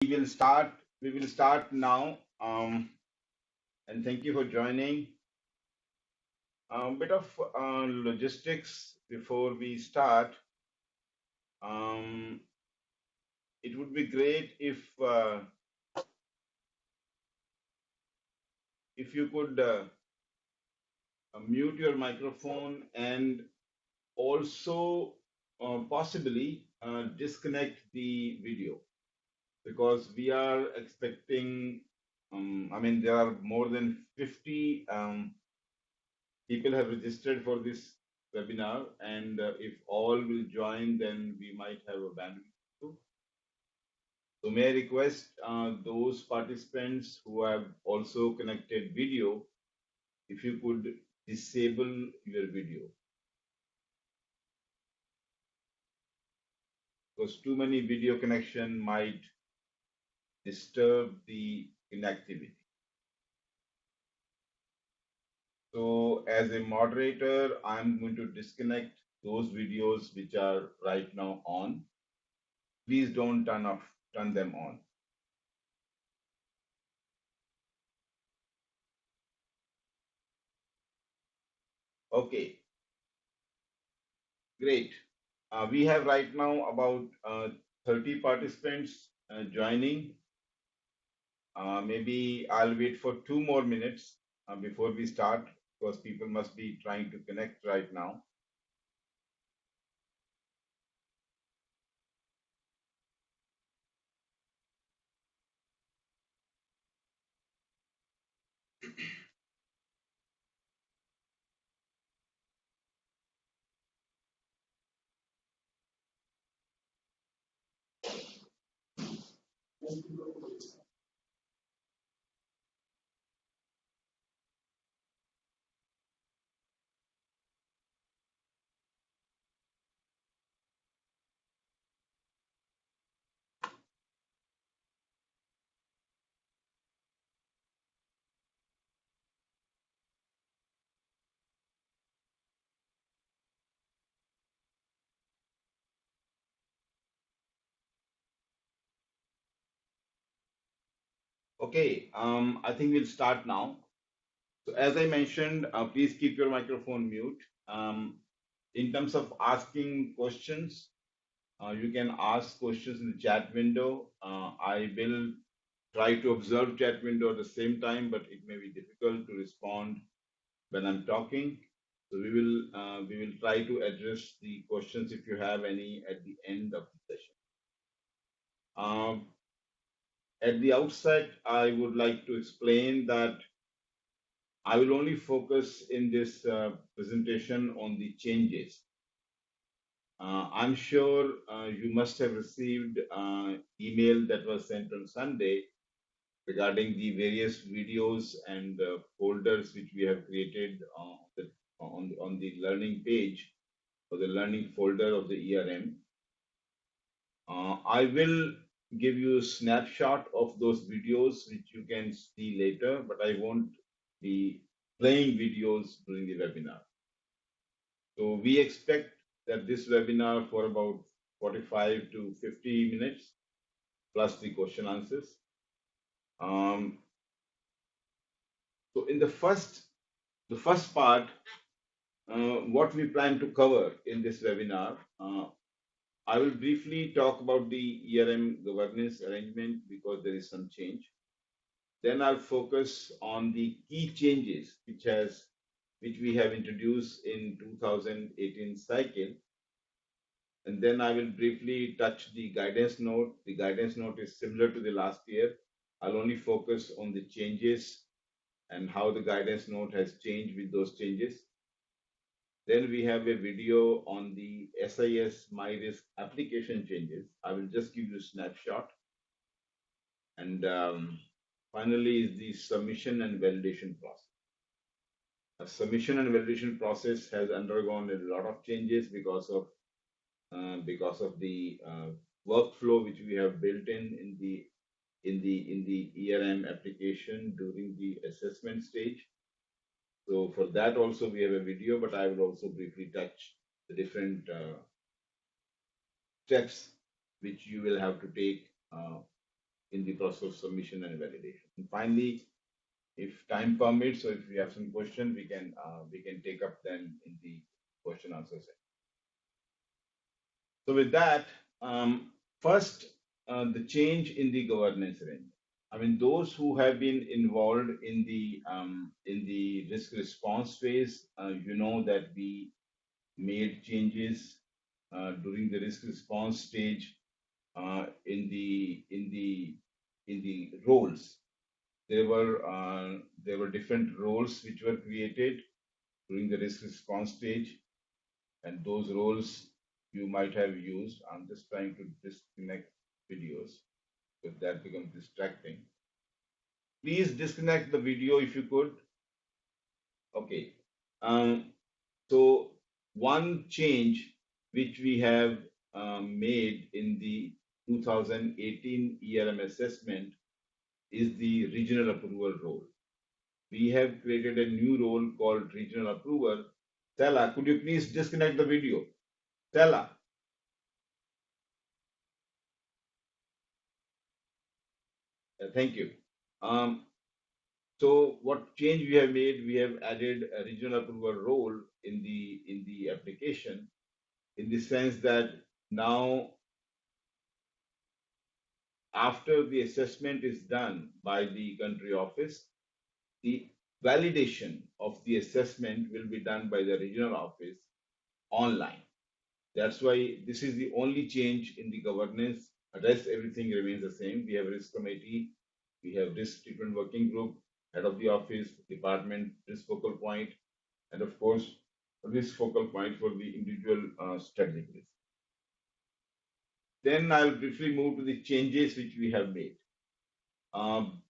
we will start. We will start now. And thank you for joining. A bit of logistics before we start. Um, it would be great if you could mute your microphone and also possibly disconnect the video because we are expecting. I mean, there are more than 50. People have registered for this webinar, and if all will join, then we might have a bandwidth issue. So may I request those participants who have also connected video, if you could disable your video, because too many video connection might disturb the connectivity. So as a moderator, I'm going to disconnect those videos which are right now on. Please don't turn them on. Okay, great. We have right now about 30 participants joining. Maybe I'll wait for 2 more minutes before we start because people must be trying to connect right now. Okay, I think we'll start now. So as I mentioned, please keep your microphone mute. In terms of asking questions, you can ask questions in the chat window. I will try to observe chat window at the same time, but it may be difficult to respond when I'm talking. So we will try to address the questions if you have any at the end of the session. At the outset, I would like to explain that I will only focus in this presentation on the changes. I'm sure you must have received email that was sent on Sunday regarding the various videos and folders which we have created on the learning page or the learning folder of the ERM. I will give you a snapshot of those videos which you can see later, but I won't be playing videos during the webinar. So we expect that this webinar for about 45 to 50 minutes plus the question answers. So in the first part, what we plan to cover in this webinar, I will briefly talk about the ERM governance arrangement because there is some change. Then I'll focus on the key changes which we have introduced in 2018 cycle. And then I will briefly touch the guidance note. The guidance note is similar to the last year. I'll only focus on the changes and how the guidance note has changed with those changes. Then we have a video on the SIS MyRisk application changes. I will just give you a snapshot. And finally is the submission and validation process. A submission and validation process has undergone a lot of changes because of the workflow which we have built in the ERM application during the assessment stage. So for that also we have a video, but I will also briefly touch the different uh, steps which you will have to take in the process of submission and validation. And finally, if time permits, so if we have some questions, we can take up then in the question answer session. So with that, first, the change in the governance range. I mean, those who have been involved in the risk response phase, you know that we made changes during the risk response stage in the roles. There were different roles which were created during the risk response stage, and those roles you might have used. I'm just trying to disconnect videos if that becomes distracting. Please disconnect the video if you could. Okay. Um, so one change which we have made in the 2018 ERM assessment is the regional approval role. We have created a new role called regional approver. Stella, could you please disconnect the video? Stella, thank you. Um, so what change we have made? We have added a regional approval role in the application, in the sense that now after the assessment is done by the country office, the validation of the assessment will be done by the regional office online. That's why this is the only change in the governance. The rest, everything remains the same. We have risk committee, we have risk treatment working group, head of the office, department, risk focal point, and of course, risk focal point for the individual strategic risk. Then I'll briefly move to the changes which we have made.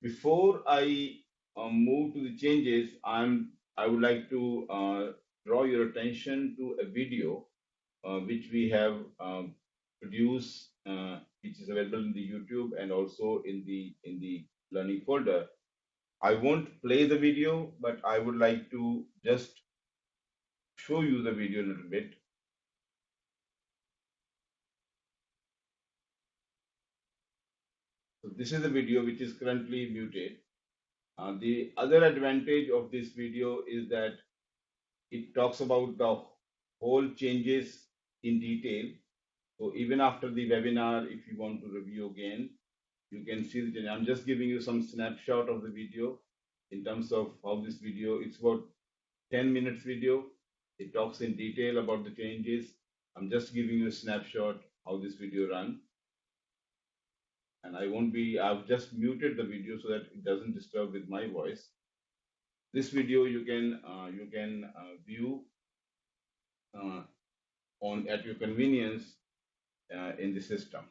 Before I move to the changes, I would like to draw your attention to a video which we have produced, which is available in the YouTube and also in the learning folder. I won't play the video, but I would like to just show you the video a little bit. So this is the video which is currently muted. The other advantage of this video is that it talks about the whole changes in detail. So even after the webinar, if you want to review again, you can see the change. I'm just giving you some snapshot of the video in terms of how this video, it's about 10 minutes video. It talks in detail about the changes. I'm just giving you a snapshot how this video run. And I've just muted the video so that it doesn't disturb with my voice. This video you can view on at your convenience in the system.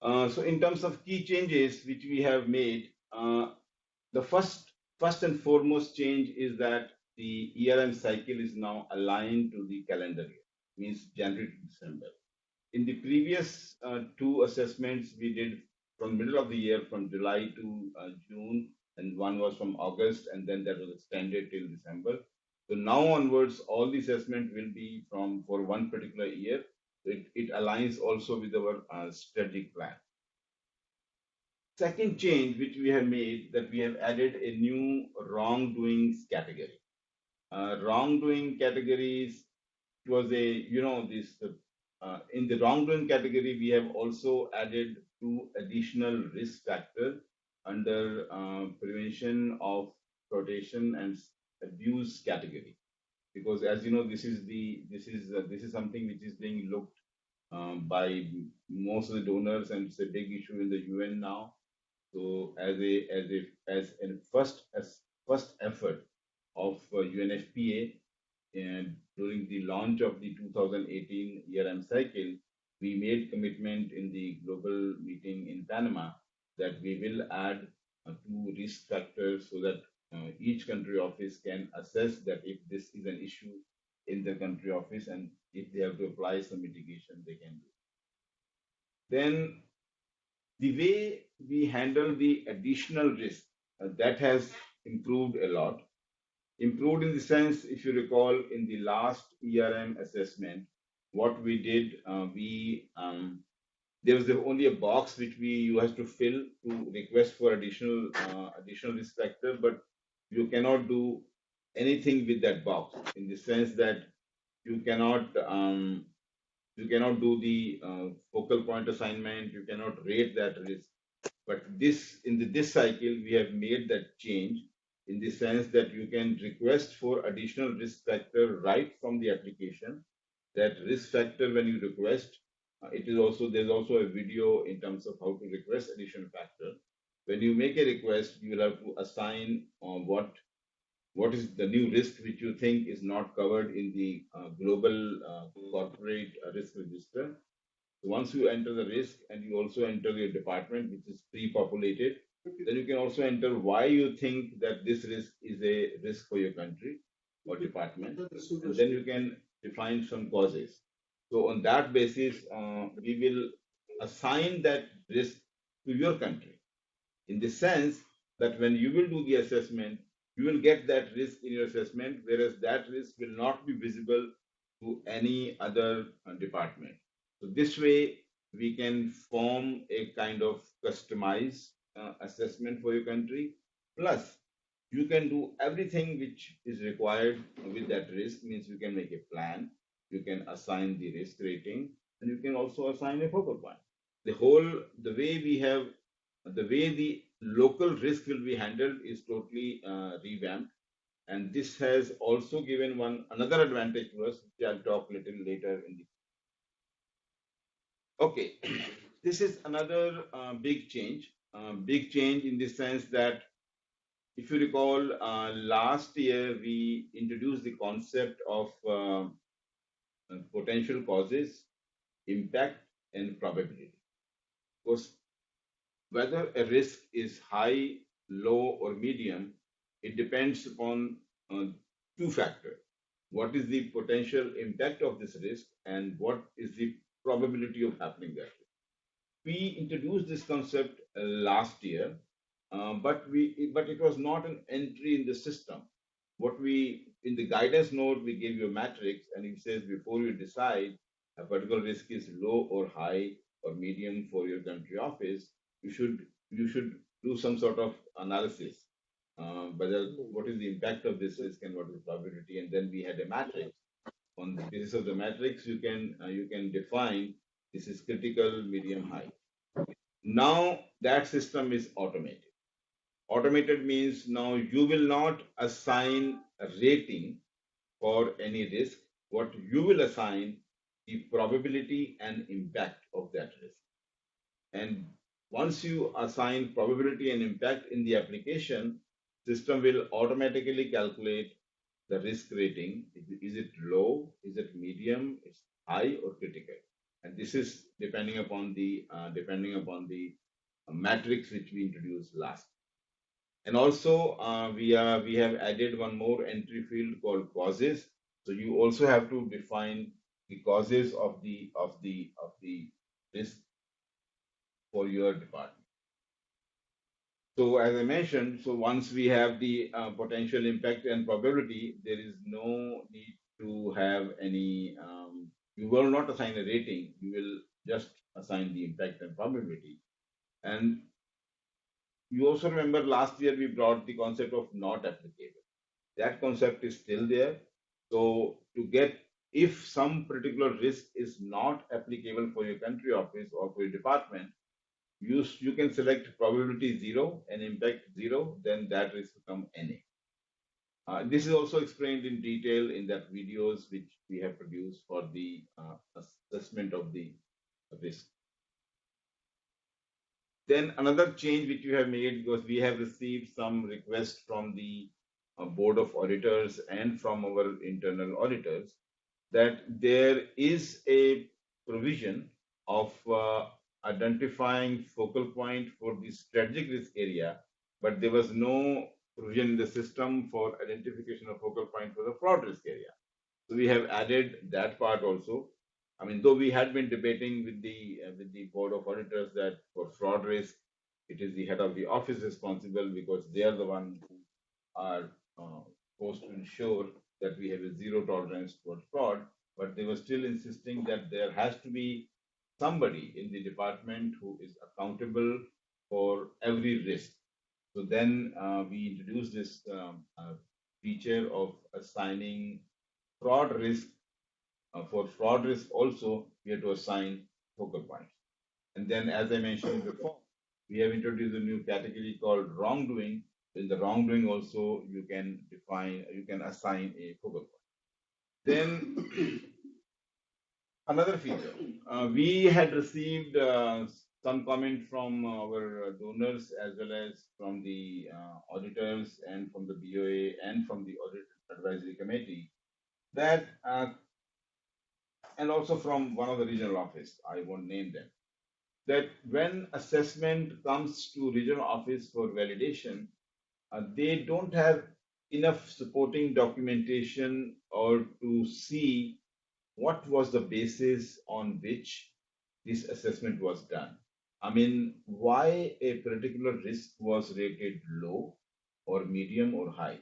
So in terms of key changes which we have made, the first and foremost change is that the ERM cycle is now aligned to the calendar year, means January to December. In the previous two assessments we did from middle of the year, from July to June, and one was from August, and then that was extended till December. So now onwards, all the assessment will be for one particular year. It aligns also with our strategic plan. Second change which we have made, that we have added a new wrongdoings category. Wrongdoing categories, it was in the wrongdoing category, we have also added two additional risk factors under prevention of exploitation and abuse category. Because as you know, this is something which is being looked by most of the donors, and it's a big issue in the UN now. So as first effort of UNFPA, and during the launch of the 2018 ERM cycle, we made commitment in the global meeting in Panama that we will add two risk factors so that each country office can assess that if this is an issue in the country office, and if they have to apply some mitigation, they can do. Then the way we handle the additional risk, that has improved a lot. Improved in the sense, if you recall, in the last ERM assessment, what we did, there was only a box which we you have to fill to request for additional risk factor, but you cannot do anything with that box in the sense that you cannot you cannot do the focal point assignment, you cannot rate that risk. But this cycle, we have made that change in the sense that you can request for additional risk factor right from the application. That risk factor, when you request, it is also there's also a video in terms of how to request additional factor. When you make a request, you will have to assign what is the new risk which you think is not covered in the global corporate risk register. So once you enter the risk and you also enter your department, which is pre-populated, then you can also enter why you think that this risk is a risk for your country or department. And then you can define some causes. So on that basis, we will assign that risk to your country in the sense that when you will do the assessment, you will get that risk in your assessment, whereas that risk will not be visible to any other department. So this way, we can form a kind of customized assessment for your country. Plus, you can do everything which is required with that risk. Means you can make a plan, you can assign the risk rating, and you can also assign a focal point. The way we have the way the local risk will be handled is totally revamped, and this has also given one another advantage to us, which I'll talk little later in the. Okay, this is another big change in the sense that if you recall, last year we introduced the concept of potential causes, impact, and probability. Of course, whether a risk is high, low, or medium, it depends upon two factors. What is the potential impact of this risk, and what is the probability of happening that? We introduced this concept last year, but it was not an entry in the system. What we in the guidance note we gave you a matrix, and it says before you decide a particular risk is low or high or medium for your country office, you should do some sort of analysis. Whether what is the impact of this risk and what is the probability, and then we had a matrix. On the basis of the matrix, you can define this is critical, medium, high. Now that system is automated. Automated means now you will not assign a rating for any risk. What you will assign the probability and impact of that risk. And once you assign probability and impact in the application, system will automatically calculate the risk rating. Is it low? Is it medium? Is high or critical? And this is depending upon the matrix which we introduced last. And also we have added one more entry field called causes. So you also have to define the causes of the risk for your department. So as I mentioned, so once we have the potential impact and probability, there is no need to have any. You will not assign a rating. You will just assign the impact and probability. And you also remember last year we brought the concept of not applicable. That concept is still there. So to get if some particular risk is not applicable for your country office or for your department, you can select probability 0 and impact 0, then that risk become NA. This is also explained in detail in that videos which we have produced for the assessment of the risk. Then another change which we have made, because we have received some requests from the board of auditors and from our internal auditors, that there is a provision of identifying focal point for the strategic risk area, but there was no provision in the system for identification of focal point for the fraud risk area. So we have added that part also. I mean, though we had been debating with the board of auditors that for fraud risk, it is the head of the office responsible because they are the one who are supposed to ensure that we have a zero tolerance towards fraud. But they were still insisting that there has to be somebody in the department who is accountable for every risk. So then we introduced this feature of assigning fraud risk. For fraud risk also, we have to assign focal points. And then, as I mentioned before, we have introduced a new category called wrongdoing. In the wrongdoing also, you can assign a focal point. Then another feature, we had received some comment from our donors as well as from the auditors and from the BOA and from the audit advisory committee that, and also from one of the regional office, I won't name them, that when assessment comes to regional office for validation, they don't have enough supporting documentation or to see what was the basis on which this assessment was done. I mean, why a particular risk was rated low or medium or high.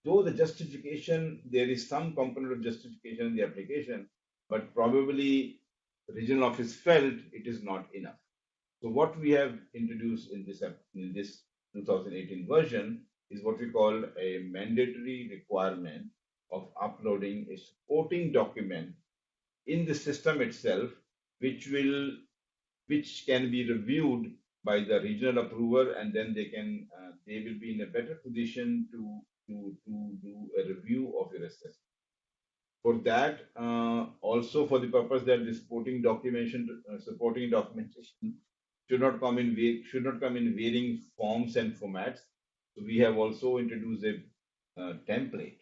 Though the justification, there is some component of justification in the application, but probably regional office felt it is not enough. So what we have introduced in this 2018 version is what we call a mandatory requirement of uploading a supporting document in the system itself, which will which can be reviewed by the regional approver, and then they will be in a better position to do a review of your assessment. For that, also for the purpose that the supporting documentation should not come in varying forms and formats. So we have also introduced a template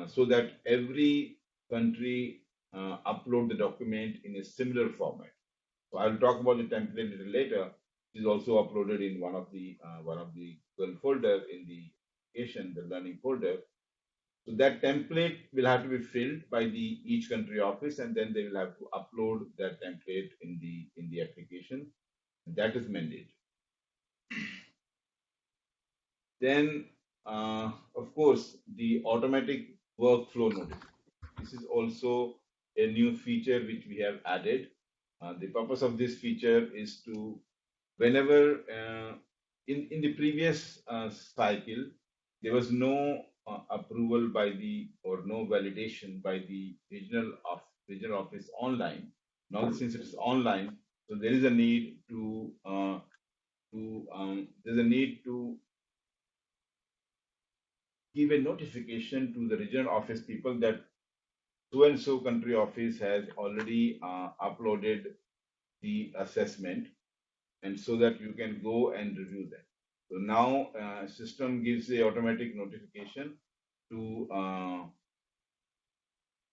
so that every country upload the document in a similar format. So I'll talk about the template a little later. It is also uploaded in one of the Google folder in the application, the learning folder. So that template will have to be filled by the each country office, and then they will have to upload that template in the application. That is mandatory. Then, of course, the automatic workflow notification. This is also a new feature which we have added. The purpose of this feature is to, whenever in the previous cycle, there was no approval by the or no validation by the regional office online. Now, since it is online, so there is a need there's a need to give a notification to the regional office people that so and so country office has already uploaded the assessment, and so that you can go and review that. So now system gives a automatic notification to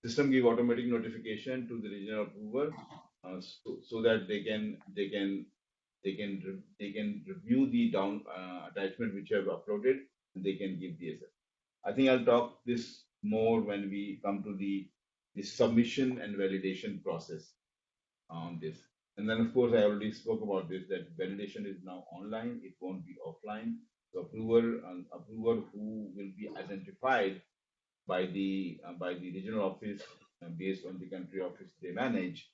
automatic notification to the regional approver, so that they can review the down attachment which you have uploaded, and they can give the assessment. I think I'll talk this more when we come to the submission and validation process on this. And then, of course, I already spoke about this, that validation is now online, it won't be offline. So approver who will be identified by the regional office based on the country office they manage,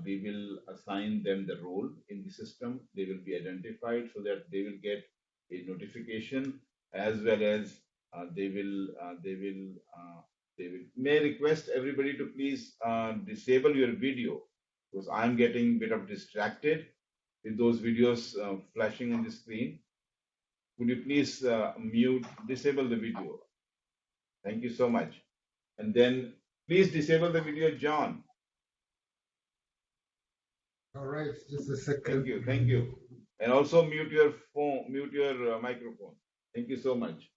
we will assign them the role in the system. They will be identified so that they will get a notification, as well as they will may request everybody to please disable your video, because I'm getting a bit of distracted with those videos flashing on the screen. Could you please disable the video? Thank you so much. And then please disable the video, John. All right, just a second. Thank you, thank you. And also mute your phone, mute your microphone. Thank you so much.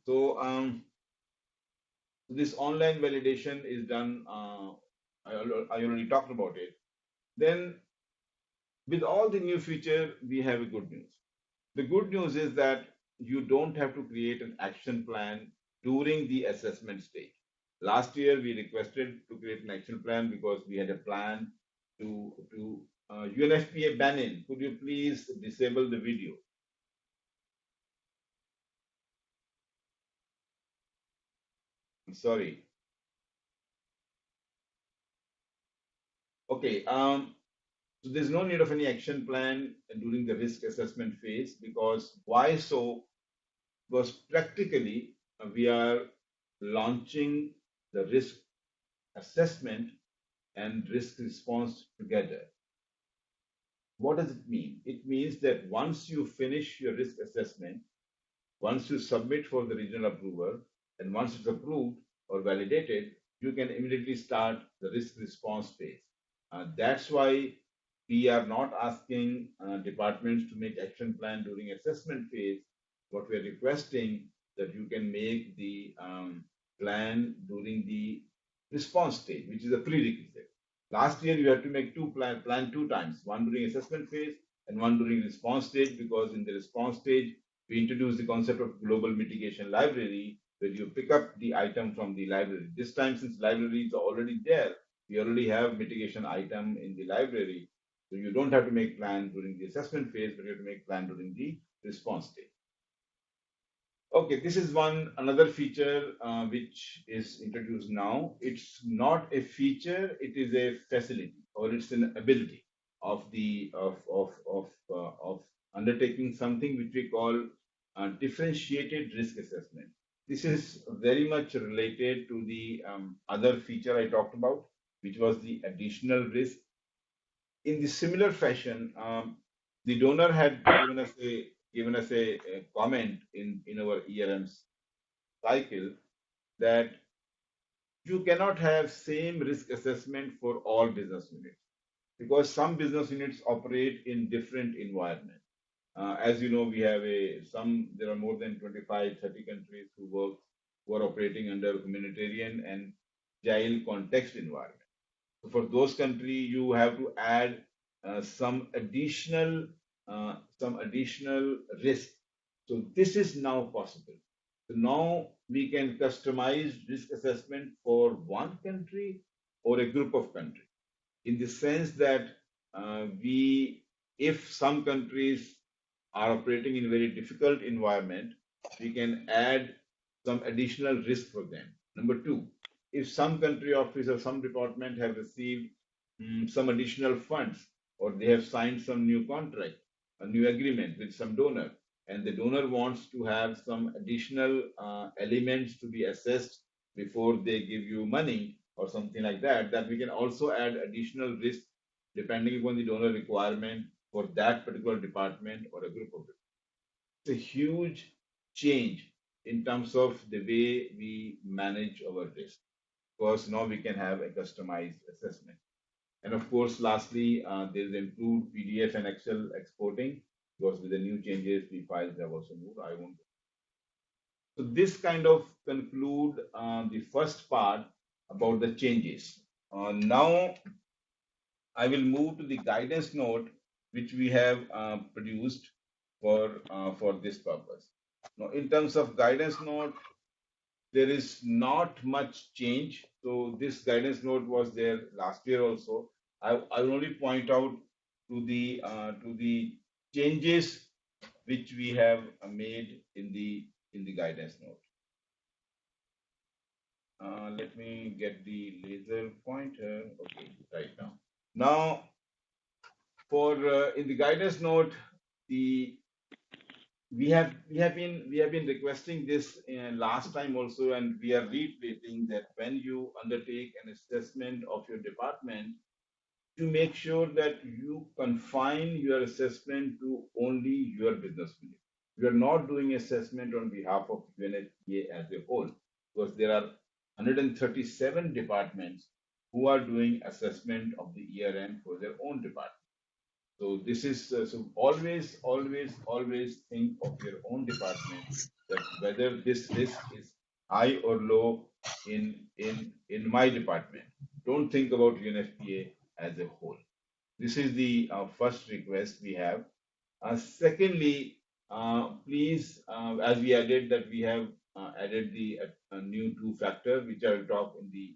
So this online validation is done. I already talked about it. Then, with all the new feature, we have a good news. The good news is that you don't have to create an action plan during the assessment stage. Last year, we requested to create an action plan because we had a plan to UNFPA Bannon. Could you please disable the video? I'm sorry. Okay. So there's no need of any action plan during the risk assessment phase, because why so? Because practically we are launching the risk assessment and risk response together. What does it mean? It means that once you finish your risk assessment, once you submit for the regional approval, and once it's approved or validated, you can immediately start the risk response phase. That's why we are not asking departments to make action plan during assessment phase. What we are requesting that you can make the plan during the response stage, which is a prerequisite. Last year you had to make plan two times, one during assessment phase and one during response stage, because in the response stage we introduced the concept of global mitigation library, where you pick up the item from the library. This time, since library is already there, we already have mitigation item in the library. So you don't have to make plan during the assessment phase, but you have to make plan during the response stage. Okay, this is one another feature which is introduced now. It's not a feature; it is a facility, or it's an ability of the of undertaking something which we call differentiated risk assessment. This is very much related to the other feature I talked about, which was the additional risk. In the similar fashion, the donor had given us a comment in our ERM cycle that you cannot have same risk assessment for all business units, because some business units operate in different environments. As you know, we have a some there are more than 25, 30 countries who are operating under humanitarian and jail context environment. So for those countries, you have to add some additional risk. So this is now possible. So now we can customize risk assessment for one country or a group of countries, in the sense that if some countries are operating in a very difficult environment, we can add some additional risk for them. Number two, if some country office or some department have received some additional funds, or they have signed some new contract, a new agreement with some donor, and the donor wants to have some additional elements to be assessed before they give you money or something like that, that we can also add additional risk depending upon the donor requirement for that particular department or a group of it. It's a huge change in terms of the way we manage our risk, because now we can have a customized assessment. And of course, lastly, there is improved PDF and Excel exporting, because with the new changes, the files have also moved. I won't. So this kind of conclude the first part about the changes. Now I will move to the guidance note which we have produced for this purpose. Now, in terms of guidance note, there is not much change. So this guidance note was there last year also. I will only point out to the changes which we have made in the guidance note. Let me get the laser pointer. Okay, right now. Now, for in the guidance note, the we have been requesting this last time also, and we are reiterating that when you undertake an assessment of your department, to make sure that you confine your assessment to only your business unit. You are not doing assessment on behalf of UNFPA as a whole, because there are 137 departments who are doing assessment of the ERM for their own department. So this is so always think of your own department, that whether this risk is high or low in my department. Don't think about UNFPA as a whole. This is the first request we have. Secondly, please, as we added that we have added the new two factor, which I will talk in the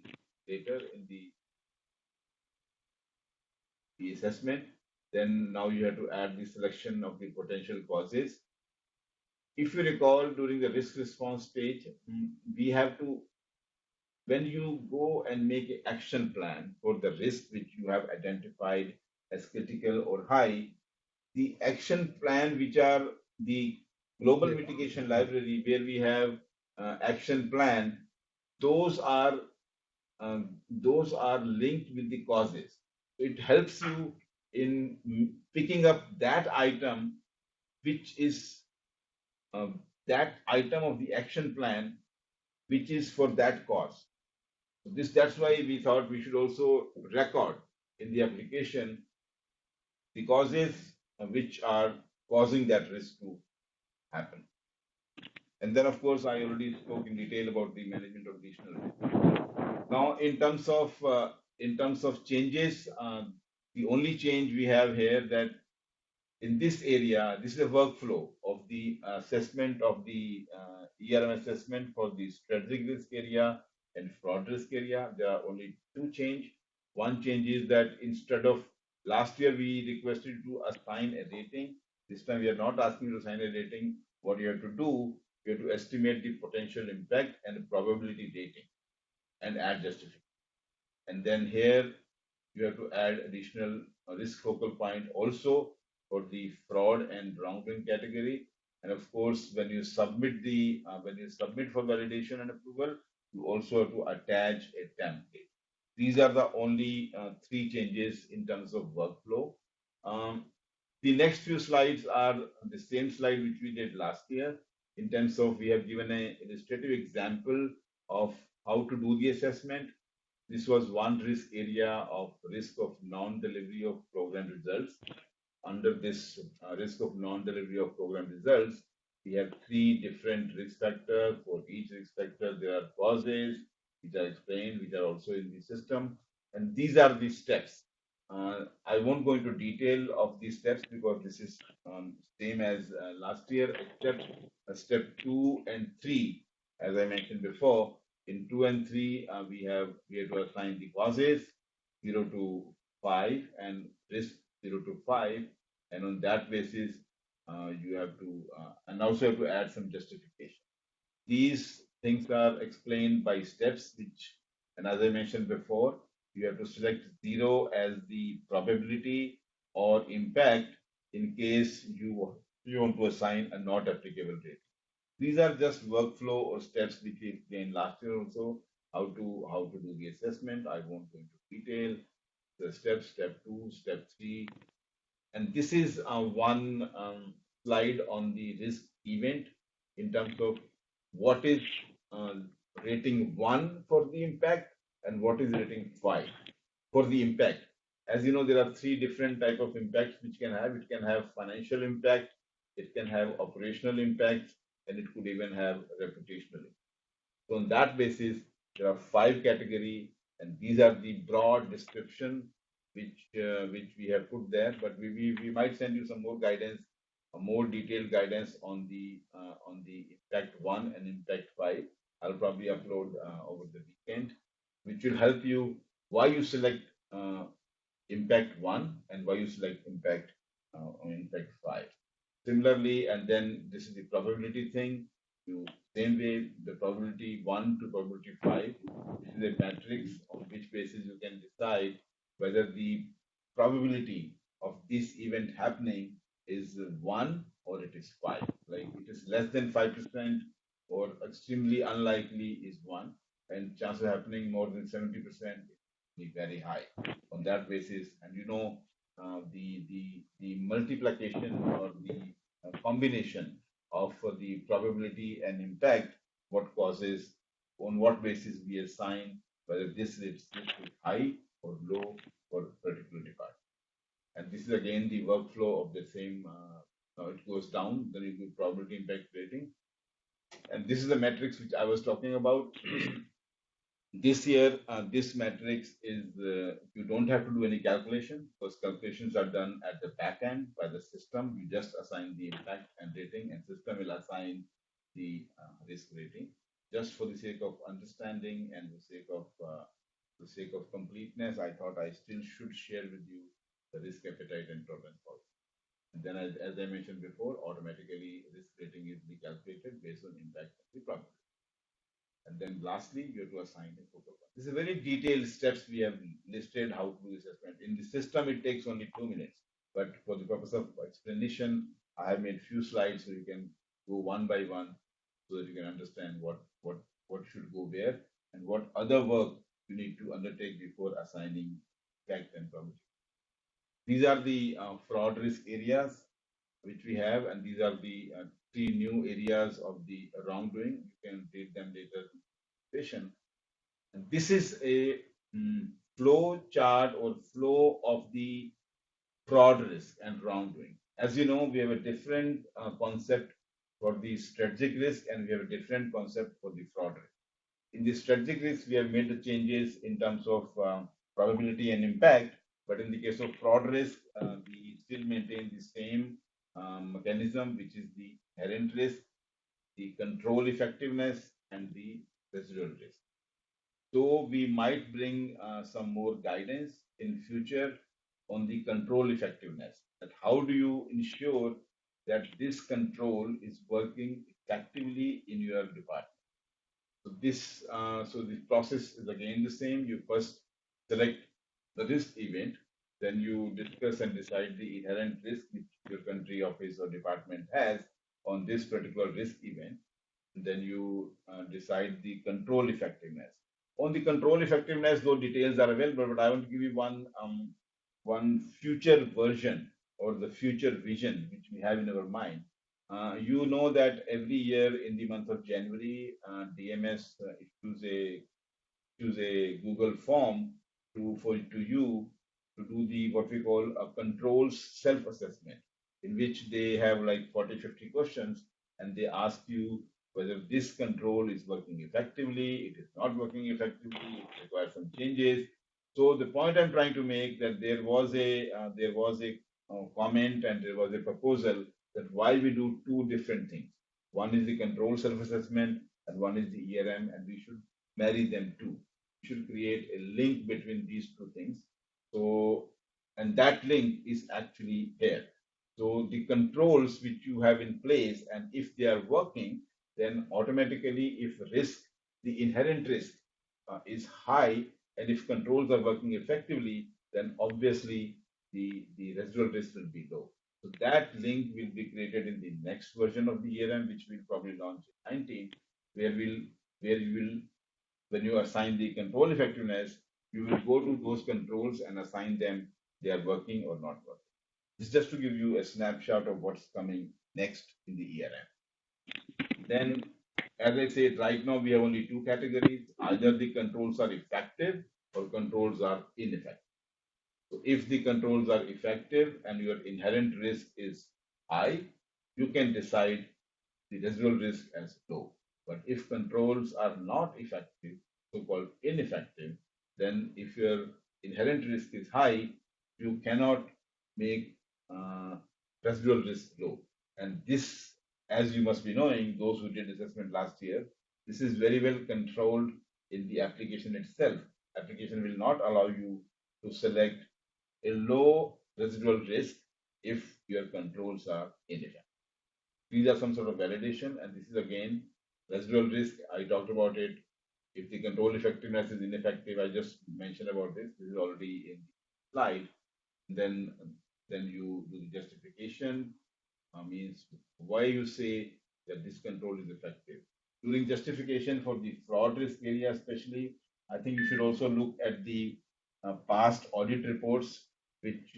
later in the assessment. Then now you have to add the selection of the potential causes. If you recall, during the risk response stage, we have to, when you go and make an action plan for the risk which you have identified as critical or high. The action plan, which are the global Yeah. mitigation library, where we have action plan, those are those are linked with the causes. It helps you in picking up that item, which is that item of the action plan, which is for that cause. So that's why we thought we should also record in the application the causes which are causing that risk to happen. And then, of course, I already spoke in detail about the management of additional risk. Now, in terms of changes, the only change we have here that in this area, this is a workflow of the assessment of the ERM assessment for the strategic risk area and fraud risk area. There are only two change. One change is that instead of last year we requested to assign a rating. This time we are not asking you to assign a rating. What you have to do, you have to estimate the potential impact and probability rating and add justification. And then here you have to add additional risk focal point also for the fraud and wrongdoing category. And of course, when you submit for validation and approval, you also have to attach a template. These are the only three changes in terms of workflow. Um, the next few slides are the same slide which we did last year. In terms of, we have given an illustrative example of how to do the assessment. This was one risk area of risk of non-delivery of program results. Under this risk of non-delivery of program results, we have three different risk factors. For each risk factor, there are causes which are explained, which are also in the system. And these are the steps. I won't go into detail of these steps because this is same as last year, except step 2 and 3, as I mentioned before. In 2 and 3, we have to assign the causes 0 to 5 and risk 0 to 5, and on that basis, you have to and also have to add some justification. These things are explained by steps, which, and as I mentioned before, you have to select 0 as the probability or impact in case you want to assign a not applicable rate. These are just workflow or steps which we explained last year also, how to do the assessment. I won't go into detail. The steps, step 2, step 3, and this is one slide on the risk event in terms of what is uh, rating 1 for the impact and what is rating 5 for the impact. As you know, there are three different type of impacts which can have. It can have financial impact, it can have operational impact, and it could even have reputational impact. So on that basis, there are five category, and these are the broad description which we have put there. But we might send you some more guidance, a more detailed guidance on the impact 1 and impact 5. I'll probably upload over the weekend, which will help you why you select impact 1 and why you select impact 5. Similarly, and then this is the probability thing. You same way the probability 1 to probability 5. This is a matrix on which basis you can decide whether the probability of this event happening is 1 or it is 5. Like it is less than 5% or extremely unlikely is 1, and chance of happening more than 70% is very high on that basis. And the multiplication or the combination of the probability and impact, what causes, on what basis we assign whether this risk is high or low for a particular department. And this is again the workflow of the same. It goes down, then you do probability impact rating, and this is the metrics which I was talking about. This year, this matrix is, you don't have to do any calculation because calculations are done at the back end by the system. You just assign the impact and rating, and system will assign the risk rating. Just for the sake of understanding and the sake of completeness, I thought I still should share with you the risk appetite and tolerance policy. And then, as I mentioned before, automatically risk rating is recalculated based on impact and the probability. And then lastly, you have to assign a focal point. This is very detailed steps we have listed how to do this assessment. in the system, it takes only 2 minutes. But for the purpose of explanation, I have made few slides so you can go one by one so that you can understand what should go where and what other work you need to undertake before assigning fact and probability. These are the fraud risk areas which we have, and these are the three new areas of the wrongdoing. You can read them later in the session. And this is a flow chart or flow of the fraud risk and wrongdoing. As you know, we have a different concept for the strategic risk, and we have a different concept for the fraud risk. In the strategic risk, we have made the changes in terms of probability and impact, but in the case of fraud risk, we still maintain the same mechanism, which is the inherent risk, the control effectiveness, and the residual risk. So we might bring some more guidance in future on the control effectiveness. That how do you ensure that this control is working effectively in your department? So the process is again the same. You first select the risk event, then you discuss and decide the inherent risk which your country, office, or department has on this particular risk event. And then you decide the control effectiveness. On the control effectiveness, though details are available, but I want to give you one future version or the future vision which we have in our mind. You know that every year in the month of January, DMS issues a Google form to you to do the what we call a controls self-assessment, in which they have like 40, 50 questions, and they ask you whether this control is working effectively, it is not working effectively, it requires some changes. So the point I'm trying to make that there was a comment and there was a proposal that why we do two different things. One is the control self-assessment and one is the ERM, and we should marry them two. We should create a link between these two things. So, and that link is actually here. So the controls which you have in place, and if they are working, then automatically, if risk, the inherent risk is high, and if controls are working effectively, then obviously the residual risk will be low. So that link will be created in the next version of the ERM, which we'll probably launch in 19, where you will, when you assign the control effectiveness, you will go to those controls and assign them they are working or not working. This is just to give you a snapshot of what's coming next in the ERM. Then, as I said, right now we have only two categories. Either the controls are effective or controls are ineffective. So if the controls are effective and your inherent risk is high, you can decide the residual risk as low. But if controls are not effective, so-called ineffective, then if your inherent risk is high, you cannot make residual risk low. And this, as you must be knowing, those who did assessment last year, this is very well controlled in the application itself. Application will not allow you to select a low residual risk if your controls are ineffective. These are some sort of validation, and this is again residual risk. I talked about it. If the control effectiveness is ineffective, I just mentioned about this. This is already in the slide. Then, then you do the justification, means why you say that this control is effective. During justification for the fraud risk area, especially, I think you should also look at the past audit reports which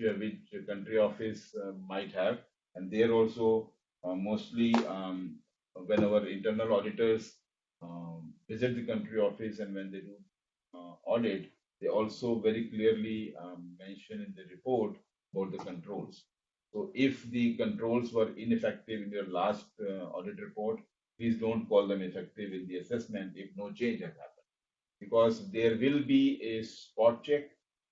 country office might have, and there also mostly when our internal auditors visit the country office and when they do audit, they also very clearly mention in the report about the controls. So if the controls were ineffective in your last audit report, please don't call them effective in the assessment if no change has happened, because there will be a spot check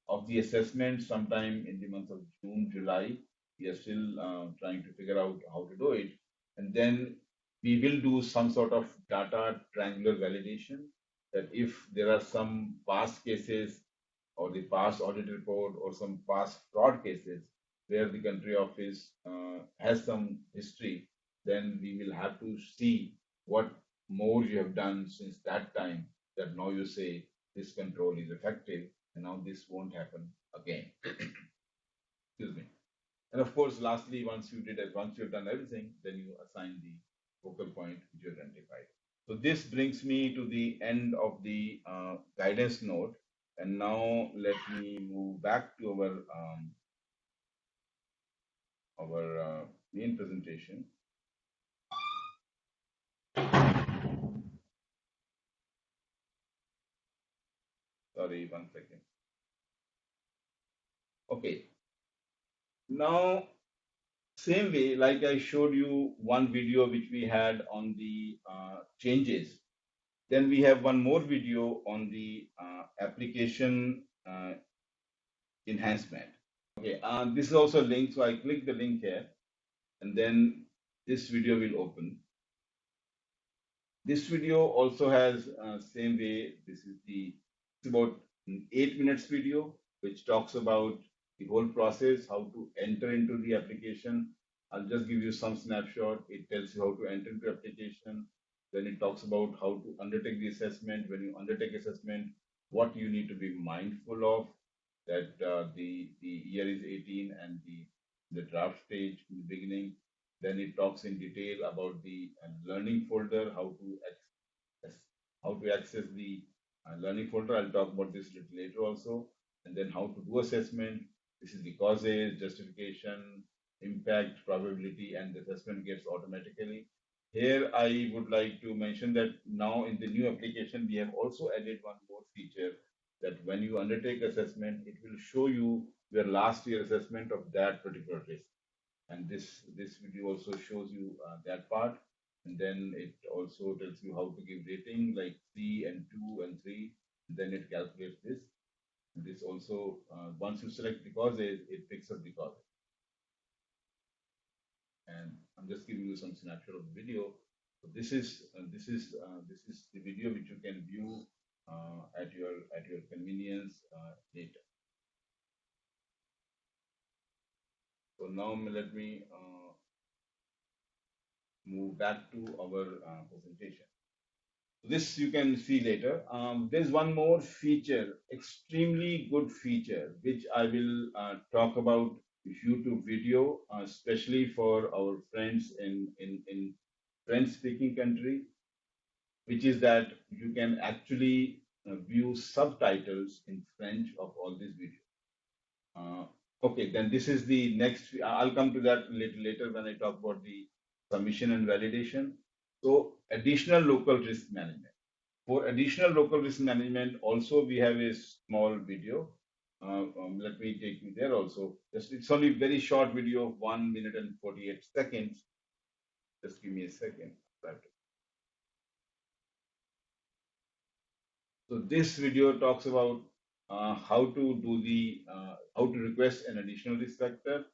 of the assessment sometime in the month of June, July. We are still trying to figure out how to do it. And then we will do some sort of data triangular validation that if there are some past cases or the past audit report or some past fraud cases where the country office has some history, then we will have to see what more you have done since that time that now you say this control is effective. and now this won't happen again. Excuse me. And of course, lastly, once you've done everything, then you assign the focal point which you identified. So this brings me to the end of the guidance note. And now let me move back to our main presentation. Sorry, one second. Okay. Now, same way, like I showed you one video which we had on the changes. Then we have one more video on the application enhancement. Okay, this is also a link. So I click the link here, and then this video will open. This video also has same way. This is it's about 8 minutes video, which talks about the whole process, how to enter into the application. I'll just give you some snapshot. It tells you how to enter into application. Then it talks about how to undertake the assessment. When you undertake assessment, what you need to be mindful of. That the year is 18 and the draft stage in the beginning. Then it talks in detail about the learning folder, access, how to access the learning folder. I'll talk about this a little later also. And then how to do assessment. This is the causes, justification, impact, probability, and the assessment gets automatically. Here, I would like to mention that now in the new application, we have also added one more feature that when you undertake assessment, it will show you your last year assessment of that particular risk. And this video also shows you that part. And then it also tells you how to give rating like 3 and 2 and 3. And then it calculates this. And this also, once you select the causes, it picks up the causes. And I'm just giving you some snapshot of the video. So this is the video which you can view at your convenience later. So now let me move back to our presentation. This you can see later. There's one more feature, extremely good feature, which I will talk about YouTube video, especially for our friends in French speaking country, which is that you can actually view subtitles in French of all these videos. Okay, then this is the next. I'll come to that little later when I talk about the submission and validation. So additional local risk management. For additional local risk management, also we have a small video. Let me take you there also. Just it's only a very short video of 1 minute and 48 seconds. Just give me a second. Right. So this video talks about how to request an additional risk factor.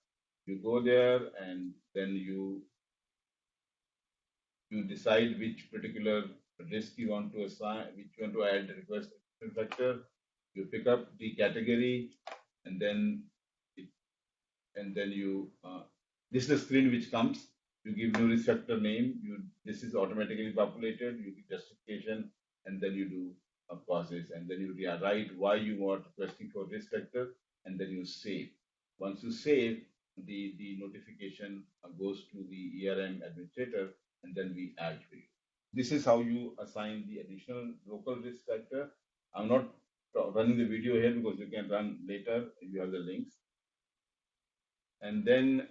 You go there and then you decide which particular risk you want to assign, which you want to add the request factor. You pick up the category, and then it, and then you this is the screen which comes. You give new risk factor name. This is automatically populated. You give justification, and then you do a process, and then you write why you are requesting for risk factor, and then you save. Once you save, the notification goes to the ERM administrator, and then we add for you. This is how you assign the additional local risk factor. I'm not running the video here because you can run later. You have the links. And then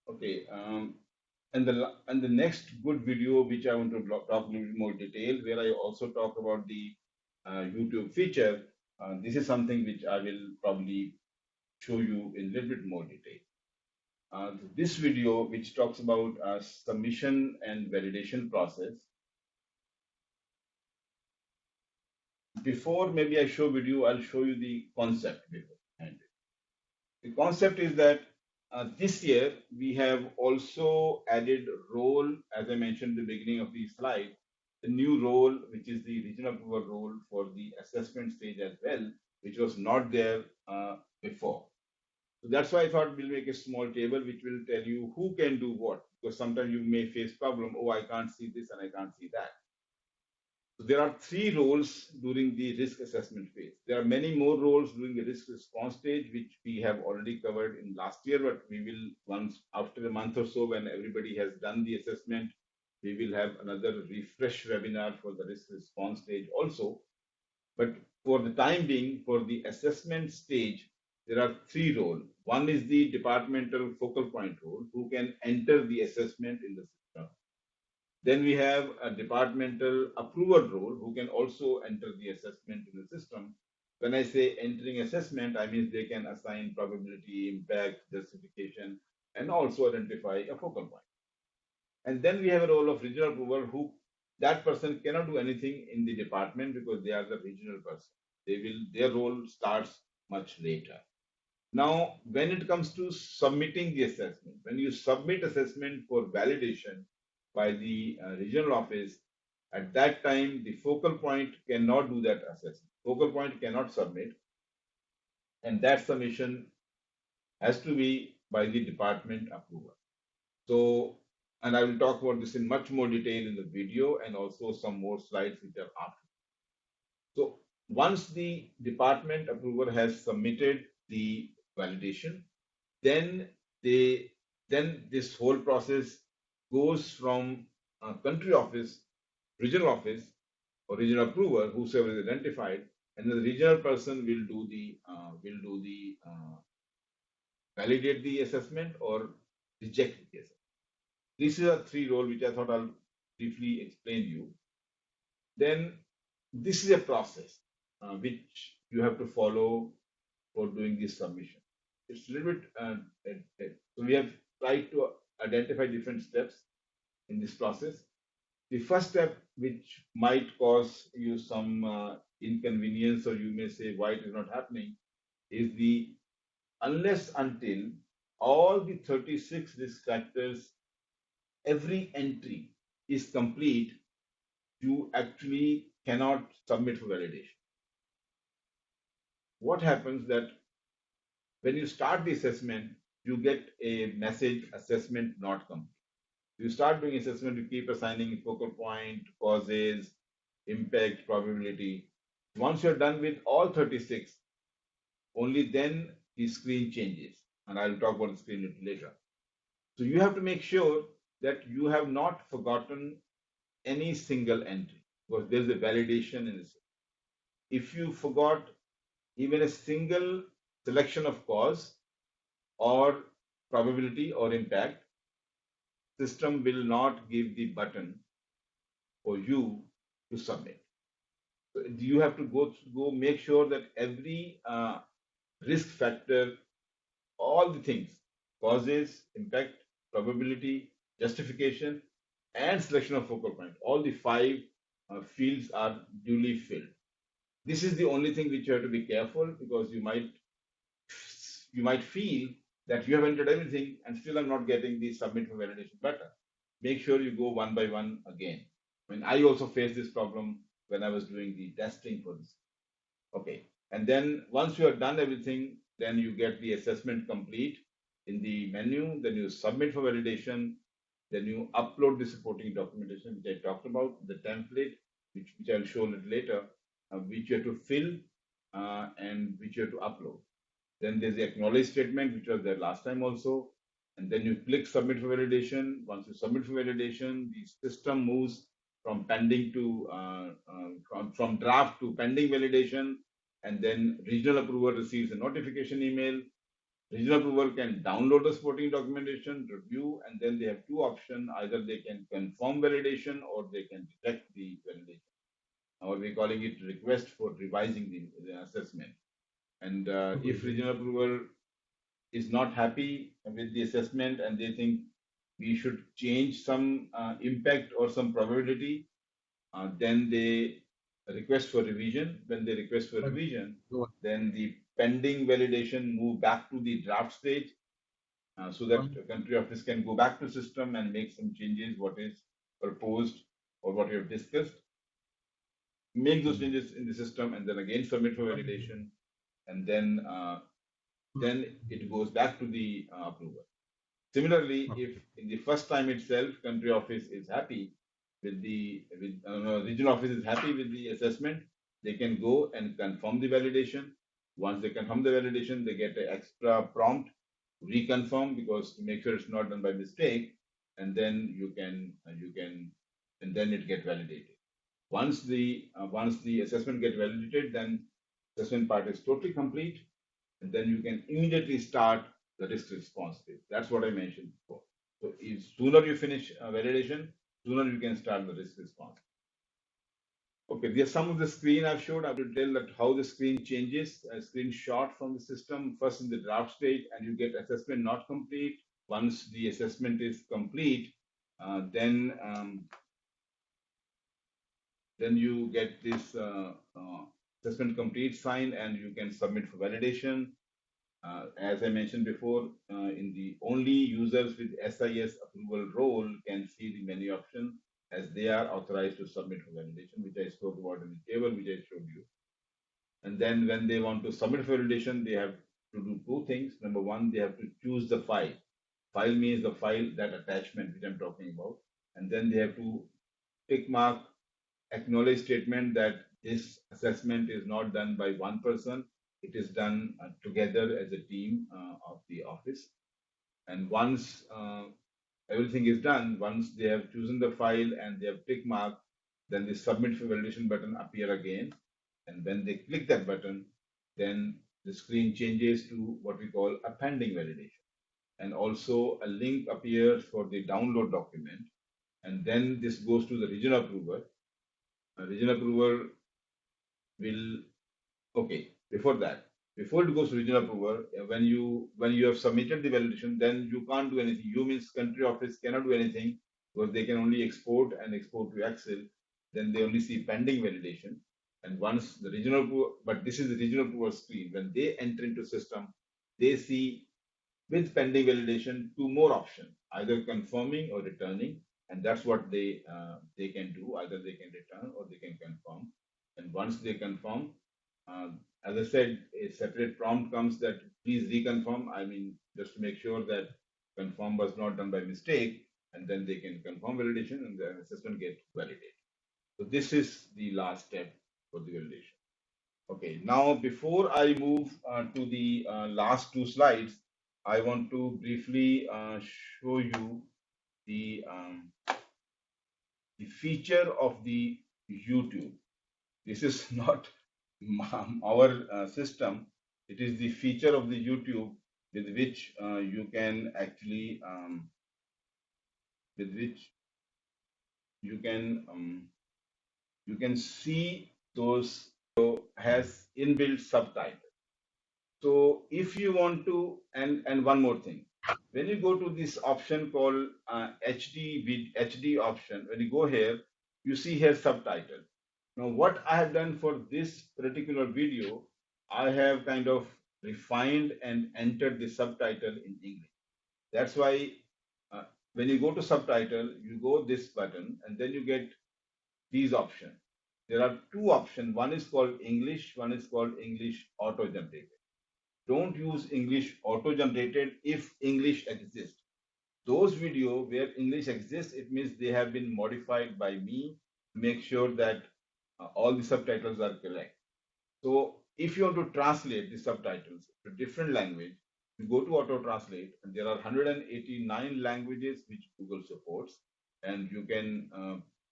okay, and the next good video which I want to talk a little bit more detail, where I also talk about the YouTube feature. This is something which I will probably show you in a little bit more detail. This video, which talks about submission and validation process. Before maybe I show video, I'll show you the concept before. And the concept is that this year we have also added role, as I mentioned at the beginning of the slide, the new role, which is the regional approval role for the assessment stage as well, which was not there before. So that's why I thought we'll make a small table which will tell you who can do what, because sometimes you may face problem. Oh, I can't see this and I can't see that. So there are three roles during the risk assessment phase. There are many more roles during the risk response stage, which we have already covered in last year, but we will once after a month or so when everybody has done the assessment, we will have another refresh webinar for the risk response stage also. But for the time being, for the assessment stage, there are three roles. One is the departmental focal point role, who can enter the assessment in the system. Then we have a departmental approver role, who can also enter the assessment in the system. When I say entering assessment, I mean they can assign probability, impact, justification, and also identify a focal point. And then we have a role of regional approver, who that person cannot do anything in the department because they are the regional person. Their role starts much later. Now, when it comes to submitting the assessment, when you submit assessment for validation by the regional office, at that time the focal point cannot do that assessment. Focal point cannot submit, and that submission has to be by the department approver. So, and I will talk about this in much more detail in the video and also some more slides which are after. So, once the department approver has submitted the validation, then they then this whole process goes from country office, regional office, or regional approver, whosoever is identified, and the regional person will validate the assessment or reject the assessment. These are three roles which I thought I'll briefly explain to you. Then this is a process which you have to follow for doing this submission. It's a little bit, so we have tried to identify different steps in this process. The first step, which might cause you some inconvenience, or you may say why it is not happening, is the unless until all the 36 risk factors, every entry is complete, you actually cannot submit for validation. What happens that when you start the assessment, you get a message assessment not complete. You start doing assessment, you keep assigning focal point, causes, impact, probability. Once you're done with all 36, only then the screen changes. And I'll talk about the screen a little later. So you have to make sure that you have not forgotten any single entry, because there's a validation in this. If you forgot even a single selection of cause or probability or impact, system will not give the button for you to submit. So you have to go make sure that every risk factor, all the things, causes, impact, probability, justification, and selection of focal point, all the five fields are duly filled. This is the only thing which you have to be careful, because you might feel that you have entered everything and still I'm not getting the submit for validation button. Make sure you go one by one again. I mean, I also faced this problem when I was doing the testing for this. Okay. And then once you have done everything, then you get the assessment complete in the menu, then you submit for validation, then you upload the supporting documentation, which I talked about, the template, which I'll show a little later, which you have to fill and which you have to upload. Then there's the acknowledge statement, which was there last time also. And then you click submit for validation. Once you submit for validation, the system moves from pending to from draft to pending validation. And then regional approver receives a notification email. Regional approver can download the supporting documentation, review, and then they have two options. Either they can confirm validation or they can reject the validation. Or we're calling it request for revising the assessment. And if regional approval is not happy with the assessment and they think we should change some impact or some probability, then they request for revision. When they request for revision, then the pending validation move back to the draft stage, so that the country office can go back to system and make some changes, what is proposed or what we have discussed, make those changes in the system, and then again submit for validation, and then then it goes back to the approver. Similarly, if in the first time itself, country office is happy with regional office is happy with the assessment, they can go and confirm the validation. Once they confirm the validation, they get an extra prompt, reconfirm, because to make sure it's not done by mistake, and then and then it get validated. Once the assessment get validated, then assessment part is totally complete, and then you can immediately start the risk response phase. That's what I mentioned before. So if sooner you finish validation, sooner you can start the risk response. Okay, there's some of the screen I've showed. I will tell that how the screen changes. A screenshot from the system, first in the draft state, and you get assessment not complete. Once the assessment is complete, then you get this assessment complete sign, and you can submit for validation. As I mentioned before, in the only users with SIS approval role can see the menu option, as they are authorized to submit for validation, which I spoke about in the table which I showed you. And then when they want to submit for validation, they have to do two things. Number one, they have to choose the file. File means the file, that attachment which I'm talking about. And then they have to tick mark, acknowledge statement that this assessment is not done by one person, it is done together as a team of the office. And once everything is done, once they have chosen the file and they have tick mark, then the submit for validation button appear again. And when they click that button, then the screen changes to what we call a pending validation. And also a link appears for the download document. And then this goes to the regional approver. A regional approver will, okay, before it goes to regional approval, when you have submitted the validation, then you can't do anything. You means country office cannot do anything, because they can only export and export to Excel. Then they only see pending validation. And once the regional approval, but this is the regional approval screen. When they enter into system, they see with pending validation two more options, either confirming or returning, and that's what they can do. Either they can return or they can confirm. And once they confirm, as I said, a separate prompt comes that please reconfirm. I mean, just to make sure that confirm was not done by mistake, and then they can confirm validation and the assessment get validated. So this is the last step for the validation. Okay, now before I move to the last two slides, I want to briefly show you the feature of the YouTube. This is not our system. It is the feature of the YouTube with which you can actually with which you can see those has inbuilt subtitles. So if you want to, and one more thing, when you go to this option called HD option, when you go here, you see here subtitle. Now, what I have done for this particular video, I have kind of refined and entered the subtitle in English. That's why when you go to subtitle, you go this button, and then you get these options. There are two options. One is called English, one is called English auto generated. Don't use English auto-generated if English exists. Those video where English exists, it means they have been modified by me to make sure that all the subtitles are correct. So if you want to translate the subtitles to different language, you go to auto translate, and there are 189 languages which Google supports, and you can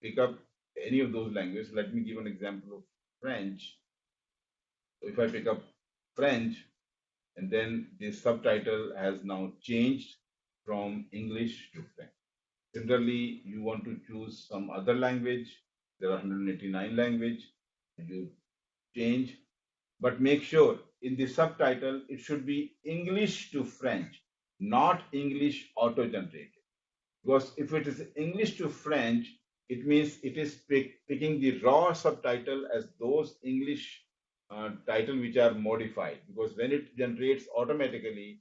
pick up any of those languages. Let me give an example of French. So if I pick up French, and then the subtitle has now changed from English to French. Similarly, you want to choose some other language. There are 189 language. You change, but make sure in the subtitle it should be English to French, not English auto-generated. Because if it is English to French, it means it is picking the raw subtitle as those English title which are modified, because when it generates automatically,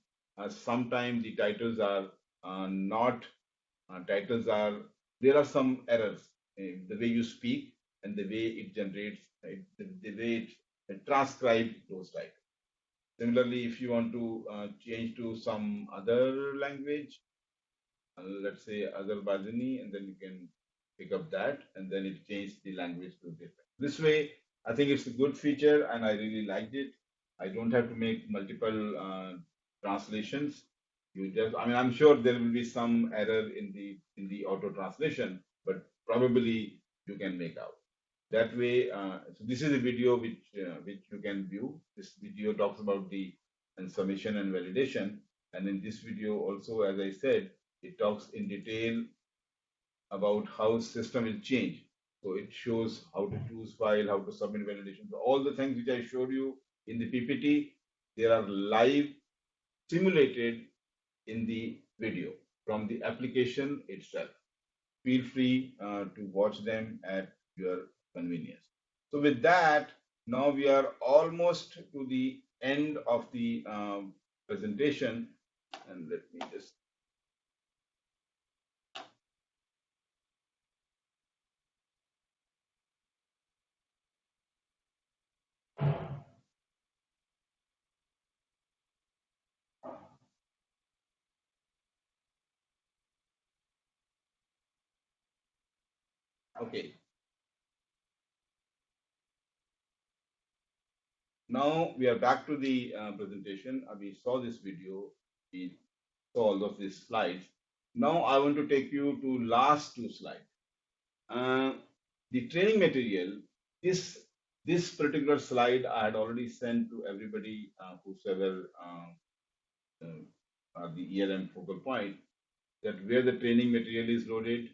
sometimes the titles are not titles are there are some errors in the way you speak and the way it generates the way it transcribes those titles. Similarly, if you want to change to some other language, let's say Azerbaijani, and then you can pick up that, and then it changes the language to different. This way, I think it's a good feature, and I really liked it. I don't have to make multiple translations. You just, I mean, I'm sure there will be some error in the auto translation, but probably you can make out. That way, so this is a video which you can view. This video talks about the summation and validation, and in this video also, as I said, it talks in detail about how system will change. So it shows how to choose file, how to submit validation. So all the things which I showed you in the PPT, they are live simulated in the video from the application itself. Feel free to watch them at your convenience. So with that, now we are almost to the end of the presentation. And let me just, okay. Now we are back to the presentation. We saw this video, we saw all of these slides. Now I want to take you to last two slides. Uh, the training material, this this particular slide I had already sent to everybody whosoever the ERM focal point, that where the training material is loaded,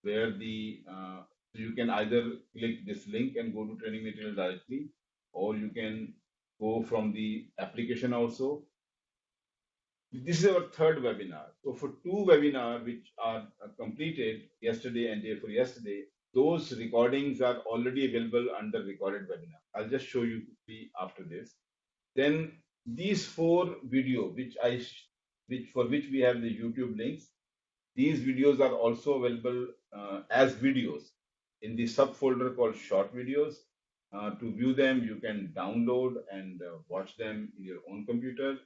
where the so you can either click this link and go to training material directly, or you can go from the application also. This is our third webinar. So for two webinars which are completed yesterday and day for yesterday, those recordings are already available under recorded webinar. I'll just show you quickly after this. Then these four video which for which we have the YouTube links, these videos are also available as videos in the subfolder called short videos. To view them, you can download and watch them in your own computer,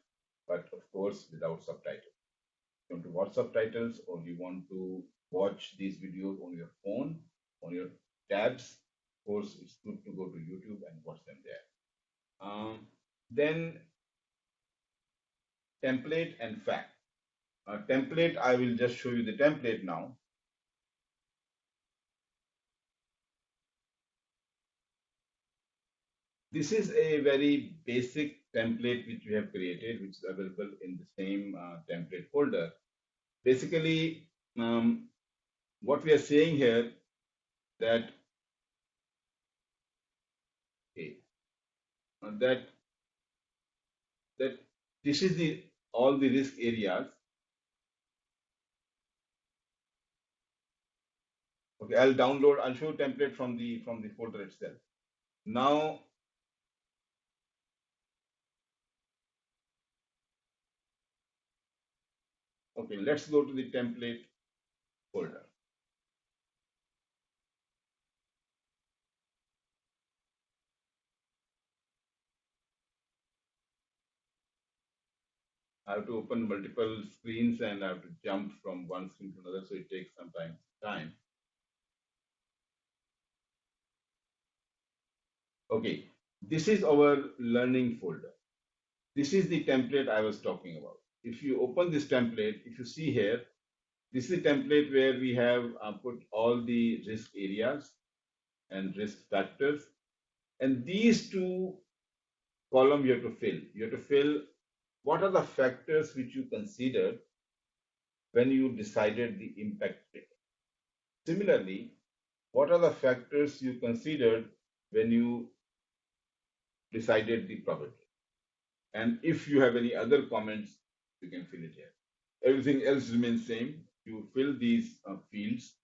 but of course without subtitles. You want to watch subtitles, or you want to watch these videos on your phone, on your tabs, of course it's good to go to YouTube and watch them there. Then template and fact. Template, I will just show you the template now. This is a very basic template which we have created, which is available in the same template folder. Basically, what we are saying here that okay, that that this is the all the risk areas. Okay, I'll download. I'll show template from the folder itself. Now, okay, let's go to the template folder. I have to open multiple screens and I have to jump from one screen to another, so it takes some time. Okay, this is our learning folder. This is the template I was talking about. If you open this template, if you see here, this is the template where we have put all the risk areas and risk factors. And these two columns you have to fill. You have to fill what are the factors which you considered when you decided the impact rate. Similarly, what are the factors you considered when you decided the probability? And if you have any other comments, you can fill it here. Everything else remains same. You fill these fields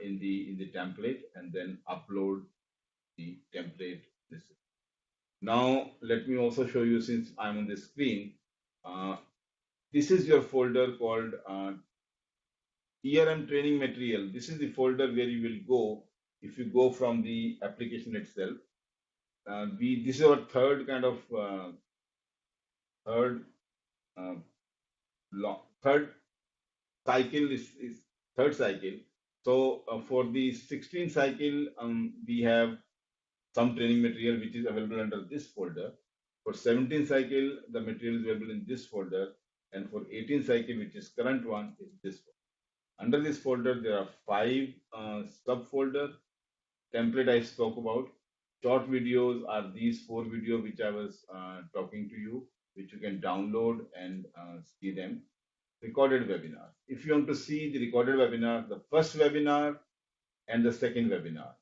in the template and then upload the template. Now let me also show you, since I'm on the screen. This is your folder called ERM training material. This is the folder where you will go if you go from the application itself. This is our third kind of third uh, third cycle is third cycle. So for the 16th cycle, we have some training material which is available under this folder. For 17th cycle, the material is available in this folder, and for 18th cycle, which is current one, is this folder. Under this folder, there are five subfolder template I spoke about. Short videos are these four videos which I was talking to you, which you can download and see them. Recorded webinar. If you want to see the recorded webinar, the first webinar and the second webinar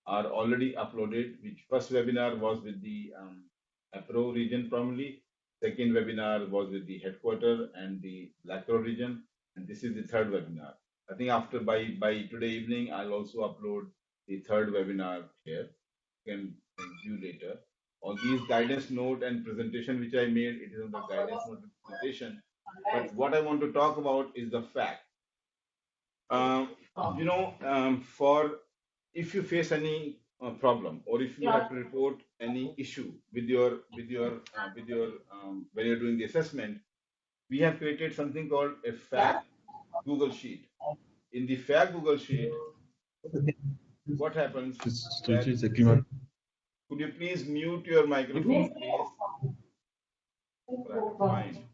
are already uploaded. Which first webinar was with the APRO region primarily. Second webinar was with the headquarter and the Blackrock region, and this is the third webinar. I think after by today evening, I'll also upload the third webinar here. You can view later. On these guidance note and presentation which I made, it is on the guidance note and presentation. But what I want to talk about is the fact. Um, for if you face any problem or if you have to report any issue with your when you're doing the assessment, we have created something called a fact Google Sheet. In the fact Google Sheet, what happens that could you please mute your microphone, please? Right, fine.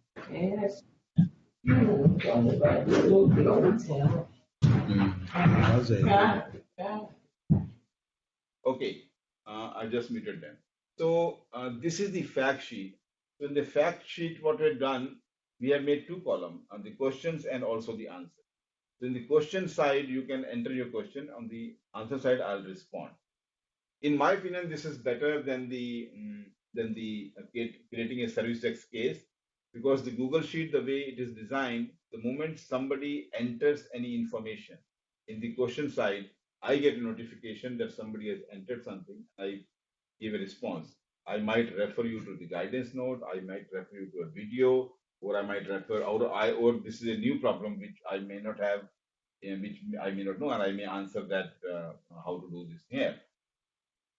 Okay, I just muted them. So this is the fact sheet. So in the fact sheet, what we've done, we have made two columns, the questions and also the answer. So in the question side, you can enter your question. On the answer side, I'll respond. In my opinion, this is better than creating a service text case, because the Google Sheet, the way it is designed, the moment somebody enters any information in the question side, I get a notification that somebody has entered something. I give a response. I might refer you to the guidance note. I might refer you to a video, or I might refer, or this is a new problem which I may not have, which I may not know, and I may answer that how to do this here.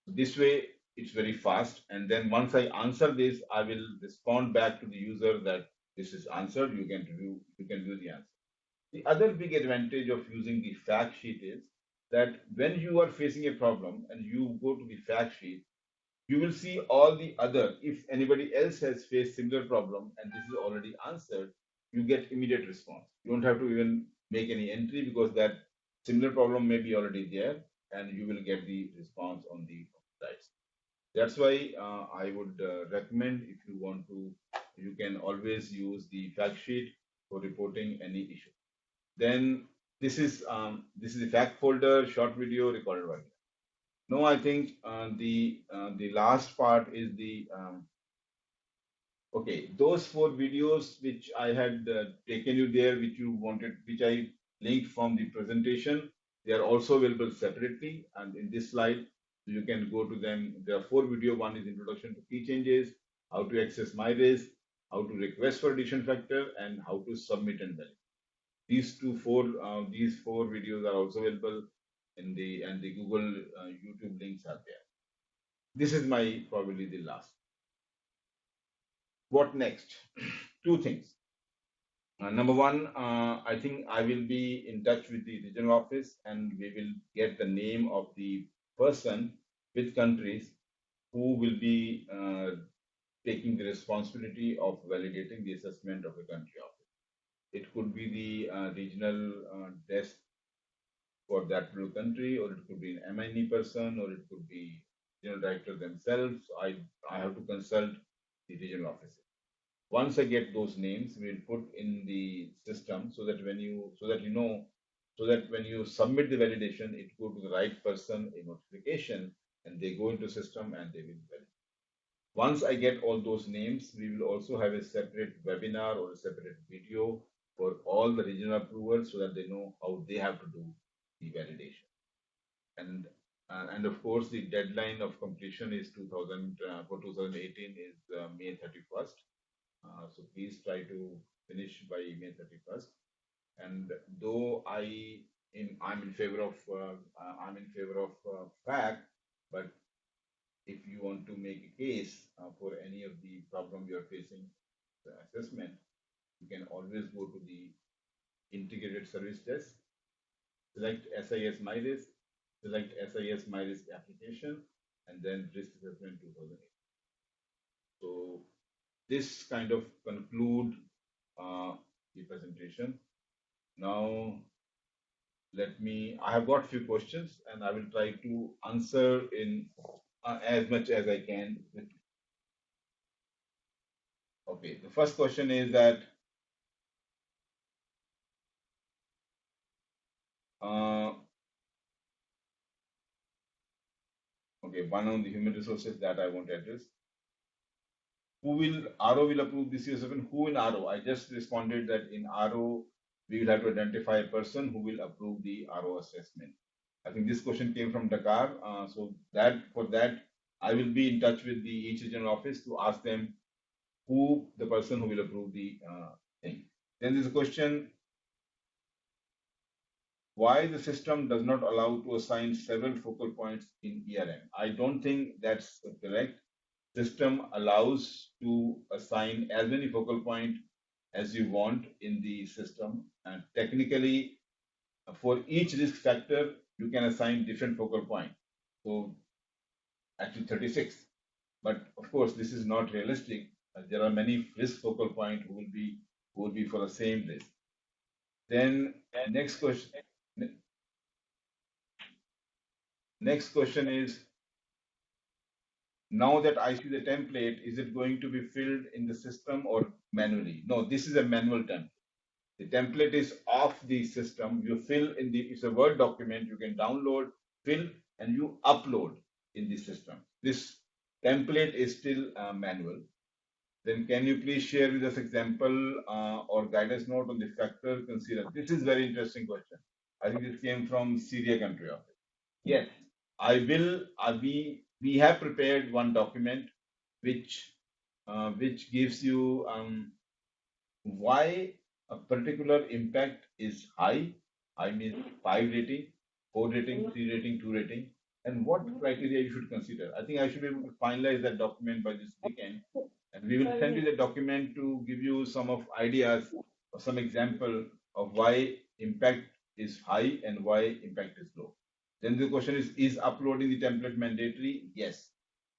This way, it's very fast. And then once I answer this, I will respond back to the user that this is answered. You can view the answer. The other big advantage of using the fact sheet is that when you are facing a problem and you go to the fact sheet, you will see all the other, if anybody else has faced similar problem and this is already answered, you get immediate response. You don't have to even make any entry, because that similar problem may be already there and you will get the response on the slides. That's why I would recommend, if you want to, you can always use the fact sheet for reporting any issue. Then this is the fact folder, short video, recorded video. No, I think the last part is the okay. Those four videos which I had taken you there, which you wanted, which I linked from the presentation, they are also available separately. And in this slide, you can go to them. There are four video. One is introduction to key changes, how to access MyRace, how to request for addition factor, and how to submit and validate. These four videos are also available in the Google YouTube links are there. This is my probably the last. What next? Two things. Number one, I think I will be in touch with the regional office and we will get the name of the person with countries who will be taking the responsibility of validating the assessment of the country office. It could be the regional desk for that particular country, or it could be an MNE person, or it could be regional director themselves. I have to consult the regional offices. Once I get those names, we'll put in the system so that when you submit the validation, it go to the right person a notification, and they go into system and they will validate. Once I get all those names, we will also have a separate webinar or a separate video for all the regional approvers so that they know how they have to do the validation. And of course, the deadline of completion is 2000 for 2018 is May 31st. So please try to finish by May 31st. And though I'm in favor of fact, but if you want to make a case for any of the problem you're facing, assessment, you can always go to the integrated service desk, select SIS MyRisk, select SIS MyRisk application, and then risk assessment 2008. So this kind of conclude the presentation. Now I have got few questions and I will try to answer in as much as I can. Okay, the first question is that uh, okay, one on the human resources that I want to address. Who will RO will approve this CSFN? Who in RO? I just responded that in RO we will have to identify a person who will approve the RO assessment. I think this question came from Dakar. So that for that I will be in touch with the each regional office to ask them who the person who will approve the thing. Then there's a question why the system does not allow to assign several focal points in ERM. I don't think that's correct. System allows to assign as many focal point as you want in the system. And technically, for each risk factor, you can assign different focal point. So actually 36. But of course, this is not realistic. There are many risk focal point who will be for the same risk. Then next question. Next question is, now that I see the template, is it going to be filled in the system or manually? No, this is a manual template. The template is off the system. You fill in it's a Word document. You can download, fill, and you upload in the system. This template is still manual. Then can you please share with us example or guidance note on the factor considered? This is very interesting question. I think this came from Syria country office. Yes, I will. We have prepared one document which gives you why a particular impact is high. I mean 5 rating, 4 rating, 3 rating, 2 rating, and what criteria you should consider. I think I should be able to finalize that document by this weekend, and we will send you the document to give you some of ideas or some example of why impact is high and why impact is low. Then the question is uploading the template mandatory? Yes.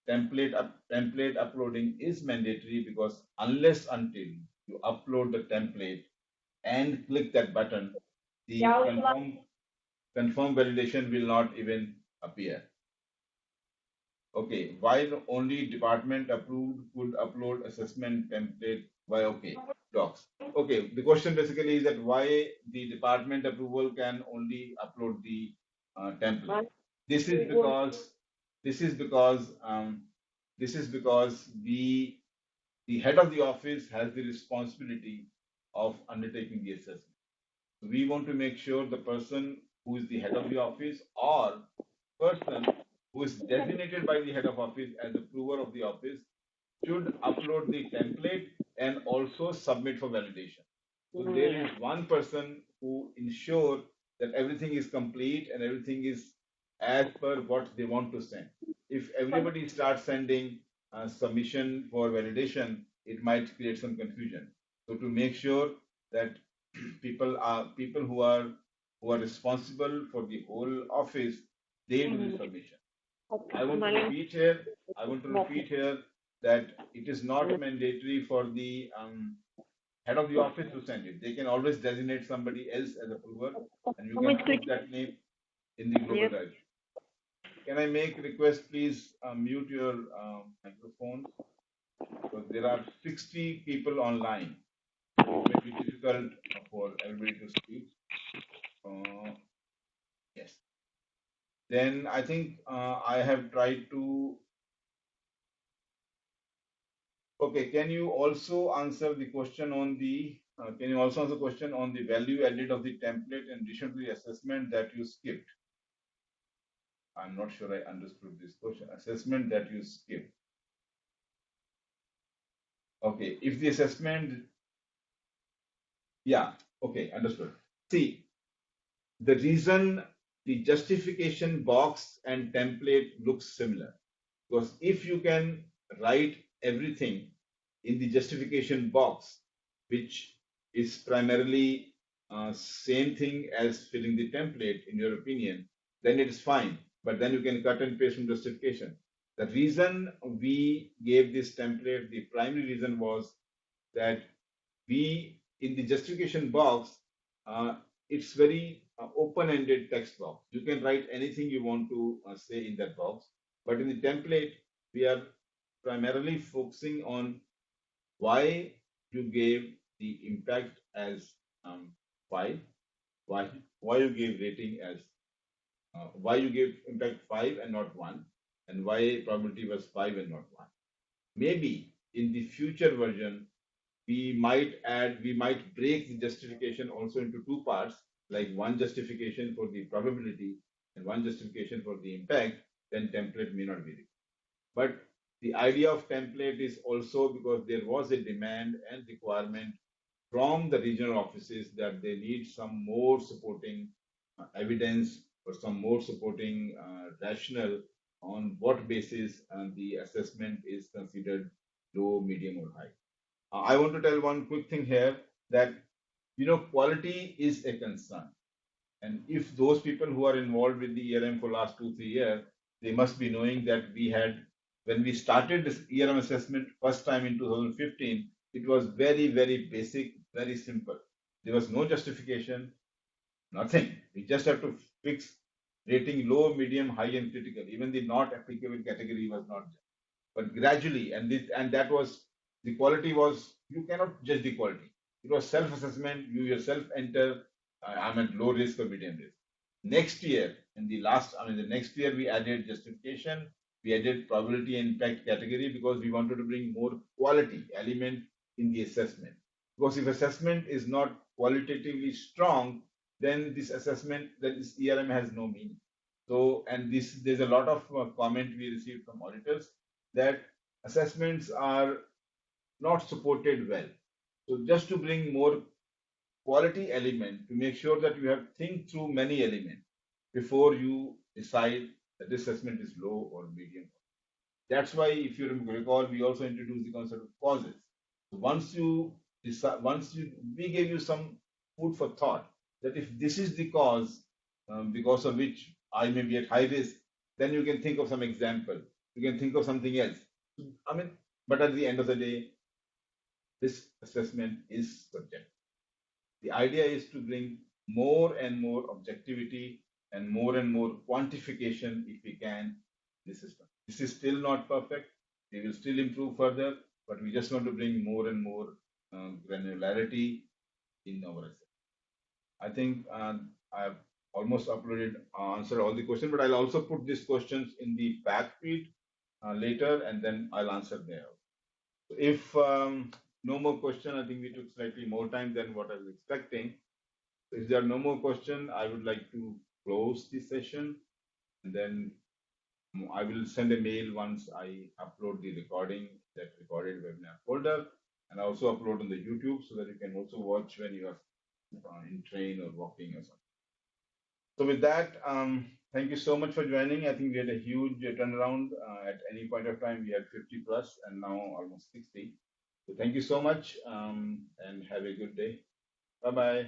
Template uploading is mandatory because unless until you upload the template and click that button, the confirm validation will not even appear. Okay, why only department approved could upload assessment template? Why okay, docs. Okay, the question basically is that why the department approval can only upload the template. This is because this is because this is because the head of the office has the responsibility of undertaking the assessment. So we want to make sure the person who is the head of the office or person who is designated by the head of office as approver of the office should upload the template and also submit for validation. So there is one person who ensure that everything is complete and everything is as per what they want to send. If everybody starts sending submission for validation, it might create some confusion. So to make sure that people who are responsible for the whole office, they do the submission. I want to repeat here. I want to repeat here that it is not mandatory for the head of the office to send it. They can always designate somebody else as approver, and you can put that name in the global drive. Can I make request? Please mute your microphone because there are 60 people online. It may be difficult for everybody to speak. Yes. Then I think I have tried to. Okay, can you also answer the question on the value added of the template in addition to the assessment that you skipped? I'm not sure I understood this question. Assessment that you skipped. Okay, if the assessment, yeah, okay, understood. See, the reason the justification box and template looks similar because if you can write everything in the justification box, which is primarily same thing as filling the template, in your opinion, then it is fine. But then you can cut and paste from justification. The reason we gave this template, the primary reason was that we, in the justification box, uh, it's very open-ended text box. You can write anything you want to say in that box. But in the template, we are primarily focusing on why you gave the impact as 5, why you gave rating as why you gave impact 5 and not 1, and why probability was 5 and not 1. Maybe in the future version we might break the justification also into two parts, like one justification for the probability and one justification for the impact. Then template may not be required. But the idea of template is also because there was a demand and requirement from the regional offices that they need some more supporting evidence or some more supporting rationale on what basis the assessment is considered low, medium, or high. I want to tell one quick thing here that quality is a concern, and if those people who are involved with the ERM for last 2 3 years, they must be knowing that we had when we started this ERM assessment first time in 2015, it was very very basic, very simple. There was no justification, nothing. We just have to fix rating low, medium, high, and critical. Even the not applicable category was not there. But gradually, and that was the quality was you cannot judge the quality. It was self-assessment. You yourself enter. I'm at low risk or medium risk. Next year, the next year we added justification. We added probability and impact category because we wanted to bring more quality element in the assessment. Because if assessment is not qualitatively strong, then this ERM has no meaning. So, and this there's a lot of comment we received from auditors that assessments are not supported well. So, just to bring more quality element to make sure that you have think through many elements before you decide that this assessment is low or medium. That's why, if you recall, we also introduced the concept of causes. So once you decide, we gave you some food for thought that if this is the cause because of which I may be at high risk, then you can think of some example. You can think of something else. I mean, but at the end of the day, this assessment is subjective. The idea is to bring more and more objectivity and more quantification, if we can, in the system. This is still not perfect. We will still improve further, but we just want to bring more and more granularity in our assessment. I think I've almost answered all the questions, but I'll also put these questions in the fact feed later, and then I'll answer there. So if no more question, I think we took slightly more time than what I was expecting. So if there are no more question, I would like to close this session, and then I will send a mail once I upload the recording, that recorded webinar folder, and I also upload on the YouTube so that you can also watch when you are in train or walking or something. So with that, thank you so much for joining. I think we had a huge turnaround. At any point of time, we had 50 plus, and now almost 60. So thank you so much, and have a good day. Bye bye.